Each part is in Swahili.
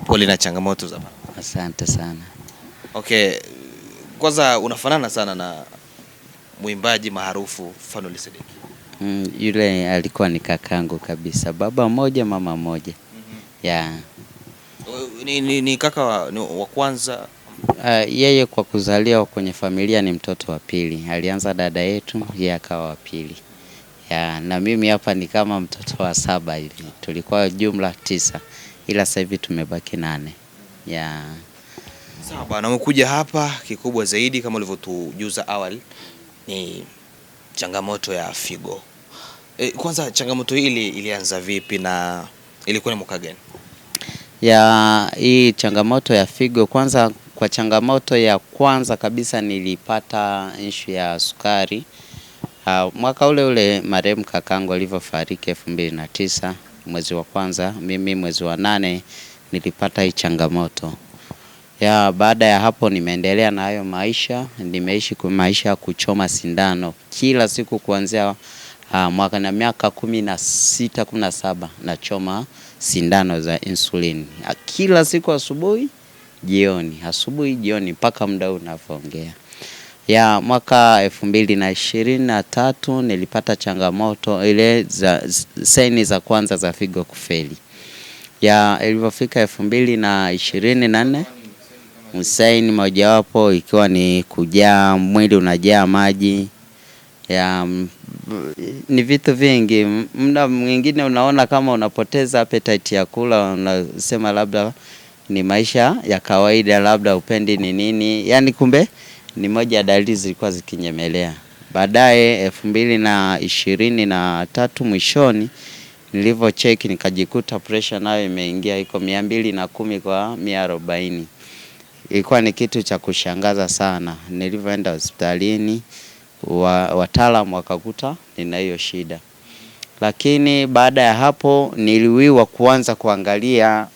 Pole na changamoto za baba. Asante sana. Okay, kwanza unafanana sana na mwimbaji maarufu Fanuel Sedeki. Yule alikuwa ni kakangu kabisa. Baba mmoja, mama mmoja. Yeah. Ni kaka wa kwanza. Yeye kwa kuzaliwa kwenye familia ni mtoto wa pili. Alianza dada yetu, yeye akawa wa pili. Yeah, na mimi hapa ni kama mtoto wa 7 hivi. Tulikuwa jumla 9. Ila sasa hivi tumebaki 8. Yeah. Sawa bwana, umekuja hapa kikubwa zaidi kama ulivyotujuza awali ni changamoto ya figo. Kwanza changamoto hili ilianza vipi na ilikuwa ni mwaka gani? Hii changamoto ya figo, kwanza kwa changamoto ya kwanza kabisa nilipata issue ya sukari. Mwaka ule marehemu kakangu alivyofariki 2009 mwezi wa kwanza, mimi mwezi wa 8 nilipata hii changamoto. Baada ya hapo nimeendelea na hayo maisha, nimeishi kwa maisha ya kuchoma sindano kila siku kuanzia mwaka na miaka 16 17 nachoma sindano za insulin. Kila siku asubuhi, jioni mpaka muda unavyoongea. Mwaka 2023 nilipata changamoto ile za saini za kwanza za figo kufeli. Ilipofika 2024 saini mojawapo ikiwa ni kujaa mwili unajaa maji. Ni vitu vingi. Muda mwingine unaona kama unapoteza appetite ya kula, unasema labda ni maisha ya kawaida, labda upendi ni nini. Yaani kumbe ni moja ya dalili zilikuwa zikinyemelea. Baadaye 2023 mwishoni nilivyocheck nikajikuta pressure nayo imeingia iko 210 kwa 140. Ilikuwa ni kitu cha kushangaza sana. Nilivyoenda hospitalini wataalamu wakakuta nina hiyo shida. Lakini baada ya hapo niliwiwa kuanza kuangalia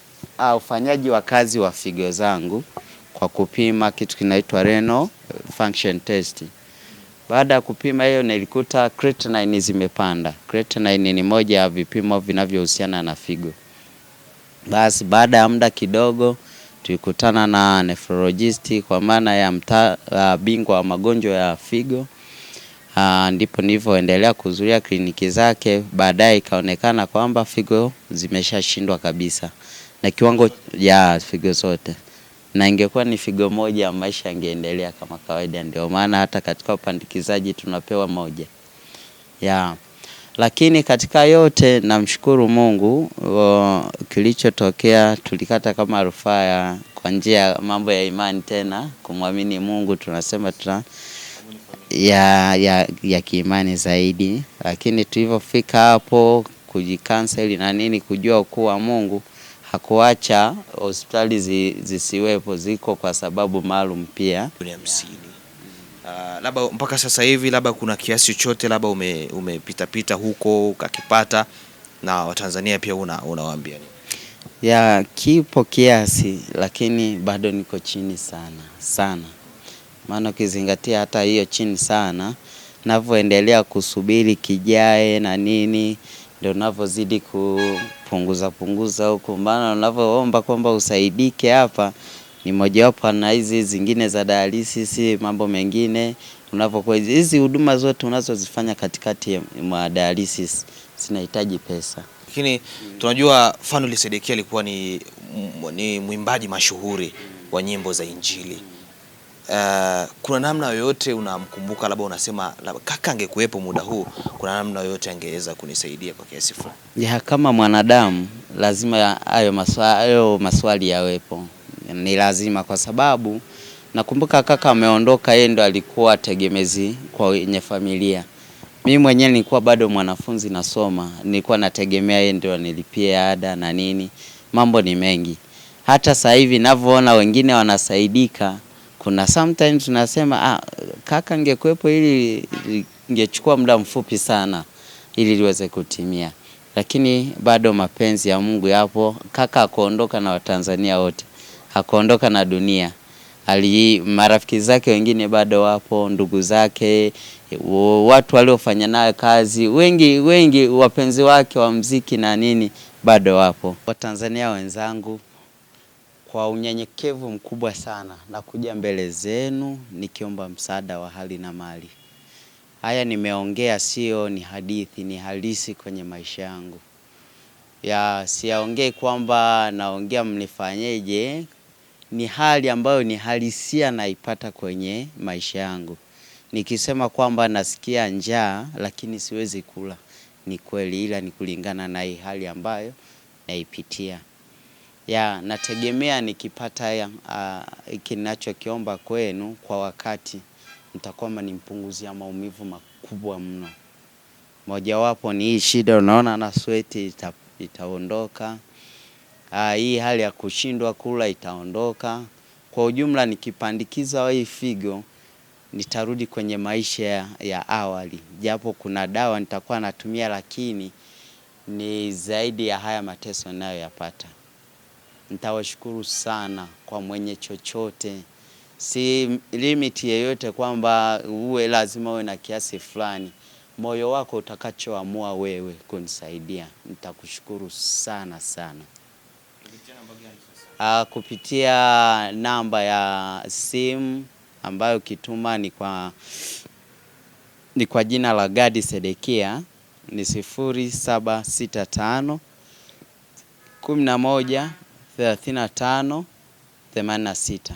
ufanyaji wa kazi wa figo zangu kwa kupima kitu kinaitwa renal function test. Baada ya kupima hiyo nilikuta creatinine zimepanda. Creatinine ni moja ya vipimo vinavyohusiana na figo. Basi baada ya muda kidogo tulikutana na nephrologist kwa maana ya bingwa wa magonjwa ya figo. Ndipo nilivyoendelea kuhudhuria kliniki zake. Baadaye ikaonekana kwamba figo zimeshashindwa kabisa na kiwango ya figo zote, na ingekuwa ni figo moja maisha yangeendelea kama kawaida. Ndio maana hata katika upandikizaji tunapewa moja. Lakini katika yote namshukuru Mungu, kilichotokea tulikata kama rufaa kwa njia ya mambo ya imani, tena kumwamini Mungu, tunasema ya kiimani zaidi. Lakini tulipofika hapo kujikanseli na nini, kujua ukuu wa Mungu, hakuacha hospitali zisiwepo, ziko kwa sababu maalum pia. Labda mpaka sasa hivi labda kuna kiasi chochote labda umepita huko ukakipata na Watanzania pia unawaambia nini? Kipo kiasi, lakini bado niko chini sana. Maana ukizingatia hata hiyo chini sana, ninavyoendelea kusubiri kijae na nini, ndio ninavyozidi kupunguza huko. Maana unavyoomba kwamba usaidike hapa ni mojawapo na hizi zingine za dialysis, mambo mengine unavyokuwa hizi huduma zote unazozifanya katikati mwa dialysis zinahitaji pesa. Lakini tunajua Fanuel Sedeki alikuwa ni mwimbaji mashuhuri wa nyimbo za Injili. Kuna namna yoyote unamkumbuka, labda unasema labda kaka angekuepo muda huu, kuna namna yoyote angeweza kunisaidia kwa kiasi fulani? Kama mwanadamu lazima hayo maswali yawepo. Ni lazima, kwa sababu nakumbuka kaka ameondoka, yeye ndo alikuwa tegemezi kwa wenye familia. Mimi mwenyewe nilikuwa bado mwanafunzi nasoma, nilikuwa nategemea yeye ndo anilipie ada na nini. Mambo ni mengi. Hata sasa hivi ninavyoona wengine wanasaidika, kuna sometimes tunasema kaka angekuepo, ili ingechukua muda mfupi sana ili liweze kutimia. Lakini bado mapenzi ya Mungu yapo. Kaka hakuondoka na Watanzania wote, hakuondoka na dunia. Marafiki zake wengine bado wapo, ndugu zake, watu waliofanya naye kazi, wengi wapenzi wake wa muziki na nini bado wapo. Watanzania wenzangu, Kwa unyenyekevu mkubwa sana nakuja mbele zenu nikiomba msaada wa hali na mali. Haya nimeongea sio ni hadithi, ni halisi kwenye maisha yangu. Siyaongei kwamba naongea mnifanyeje, ni hali ambayo ni halisia naipata kwenye maisha yangu. Nikisema kwamba nasikia njaa lakini siwezi kula, ni kweli, ila ni kulingana na hii hali ambayo naipitia. Nategemea nikipata hiki ninachokiomba kwenu kwa wakati, nitakuwa mnanipunguzia maumivu makubwa mno. Mojawapo ni hii shida unaona na sweti itaondoka. Hii hali ya kushindwa kula itaondoka. Kwa ujumla nikipandikiza hii figo nitarudi kwenye maisha ya awali. Japo kuna dawa nitakuwa natumia lakini ni zaidi ya haya mateso ninayoyapata. Nitawashukuru sana kwa mwenye chochote. Si limit yeyote kwamba uwe lazima uwe na kiasi fulani. Moyo wako utakachoamua wewe kunisaidia. Nitakushukuru sana sana. Kupitia namba ya simu ambayo ukituma ni kwa jina la Gadi Sedekia, ni 0765 11 35 86.